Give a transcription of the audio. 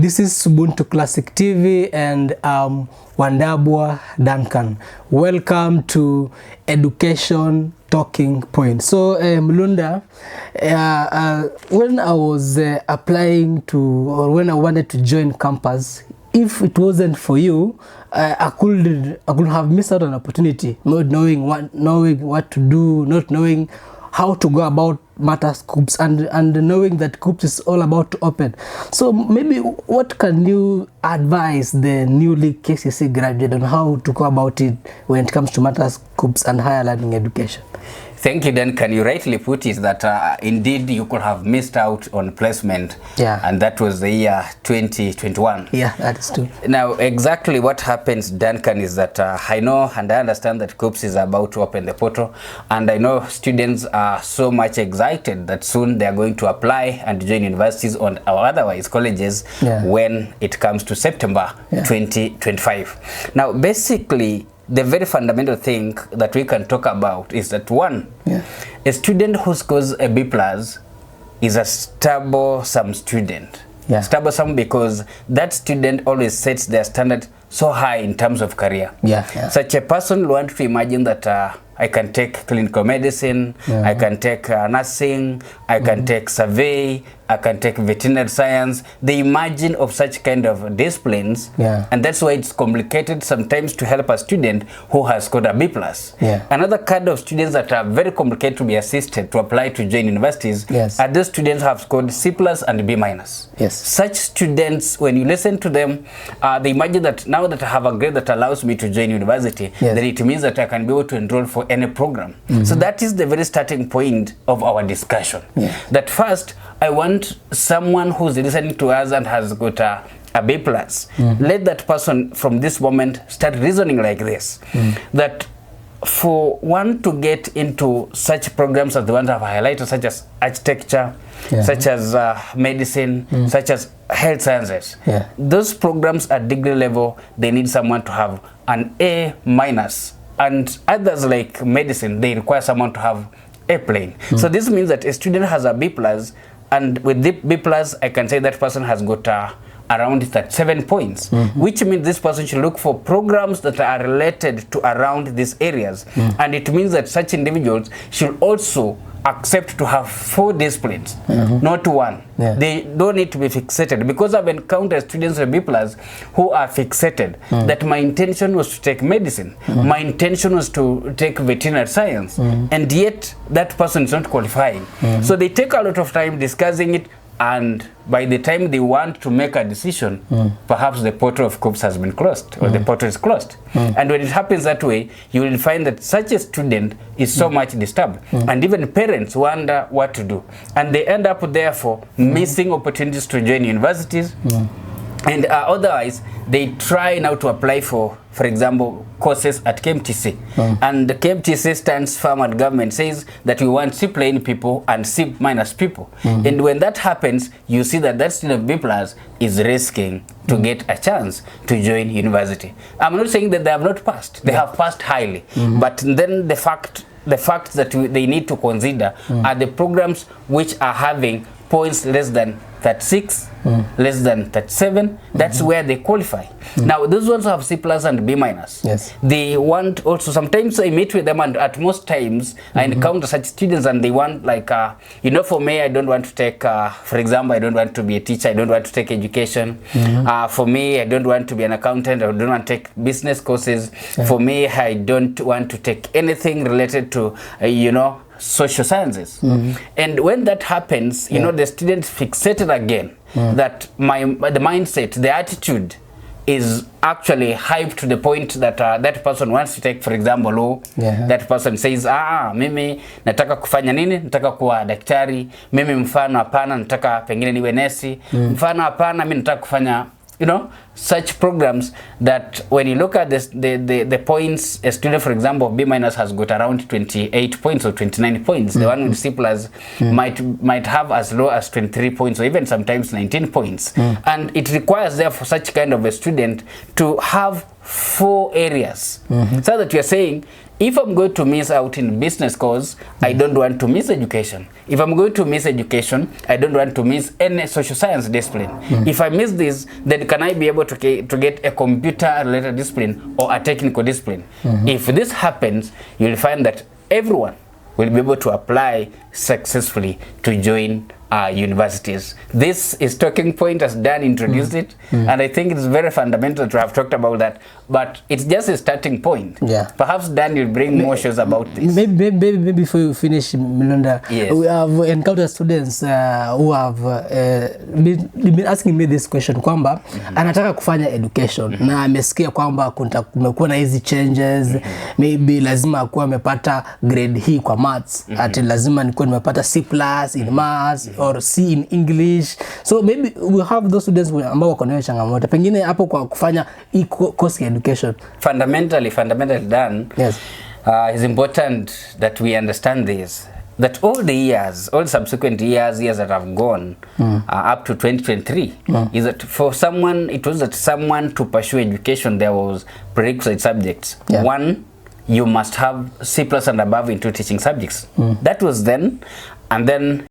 This is Ubuntu Classic TV and Wandabwa Duncan. Welcome to Education Talking Point. So Mlunda, when I was applying to, or when I wanted to join campus, if it wasn't for you, I could have missed out on an opportunity, not knowing what to do, not knowing how to go about matters Kuccps, and knowing that Kuccps is all about to open. So maybe what can you advise the newly KCSE graduate on how to go about it when it comes to matters Kuccps and higher learning education? Thank you, Duncan. You rightly put it that indeed you could have missed out on placement. Yeah. And that was the year 2021. Yeah, that is true. Now, exactly what happens, Duncan, is that I know and I understand that Kuccps is about to open the portal, and I know students are so much excited that soon they are going to apply and join universities or otherwise colleges when it comes to September 2025. Now, basically, the very fundamental thing that we can talk about is that one, a student who scores a B+ is a troublesome student. Troublesome because that student always sets their standard so high in terms of career. Such a person will want to imagine that I can take clinical medicine, I can take nursing, I can take survey, I can take veterinary science. They imagine of such kind of disciplines, and that's why it's complicated sometimes to help a student who has scored a B+. Another kind of students that are very complicated to be assisted to apply to join universities are those students who have scored C+ and B-. Such students, when you listen to them, they imagine that now that I have a grade that allows me to join university, then it means that I can be able to enroll for any program. So that is the very starting point of our discussion. That first, I want someone who's listening to us and has got a B+. Let that person from this moment start reasoning like this. That for one to get into such programs as the ones I've highlighted, such as architecture, such as medicine, such as health sciences, those programs at degree level, they need someone to have an A-. And others like medicine, they require someone to have A-. So this means that a student has a B+, and with the B+, I can say that person has got around 37 points, which means this person should look for programs that are related to around these areas. And it means that such individuals should also accept to have 4 disciplines, not 1. They don't need to be fixated, because I've encountered students with B+ who are fixated that my intention was to take medicine, my intention was to take veterinary science, and yet that person is not qualifying. So they take a lot of time discussing it, and by the time they want to make a decision, perhaps the portal of Kuccps has been closed, or the portal is closed. And when it happens that way, you will find that such a student is so much disturbed, and even parents wonder what to do, and they end up therefore missing opportunities to join universities. And otherwise, they try now to apply for example, courses at KMTC. And the KMTC stands firm at government, says that we want C+ people and C- people. And when that happens, you see that that student B+ is risking to get a chance to join university. I'm not saying that they have not passed. They have passed highly. But then the fact that they need to consider are the programs which are having points less than 36, less than 37, that's where they qualify. Now, those ones have C+ and B-. They want also, sometimes I meet with them, and at most times I encounter such students, and they want like, for me, I don't want to take, for example, I don't want to be a teacher, I don't want to take education. For me, I don't want to be an accountant, I don't want to take business courses. For me, I don't want to take anything related to, social sciences. And when that happens, the student fixated again, that the mindset, the attitude is actually hyped to the point that that person wants to take, for example, law. That person says, mimi nataka kufanya nini? Nataka kuwa daktari. Mimi mfano hapana, nataka pengine niwe nesi. Mfano hapana, mimi nataka kufanya, such programs that when you look at the points, a student, for example, B- has got around 28 points or 29 points. The one with C+ might have as low as 23 points or even sometimes 19 points. And it requires therefore such kind of a student to have 4 areas. So that you are saying, if I'm going to miss out in business course, I don't want to miss education. If I'm going to miss education, I don't want to miss any social science discipline. If I miss this, then can I be able to get a computer-related discipline or a technical discipline? If this happens, you'll find that everyone will be able to apply successfully to join universities. This is talking point, as Dan introduced it, and I think it's very fundamental to have talked about that, but it's just a starting point. Perhaps Dan will bring more shows about this. Maybe before you finish, Milunda, we have encountered students who have been asking me this question kwamba anataka kufanya education na amesikia kwamba kumekuwa na hizi changes, maybe lazima akuwe amepata grade hii kwa maths, ati lazima nikuwe nimepata C+ in maths or C in English. So maybe we have those students ambao wako na changamoto pengine hapo kwa kufanya course education. Fundamentally done. It's important that we understand this, that all the years, all subsequent years that have gone up to 2023 is that for someone, it was that someone to pursue education, there was prerequisite subjects. One, you must have C+ and above in 2 teaching subjects. That was then, and then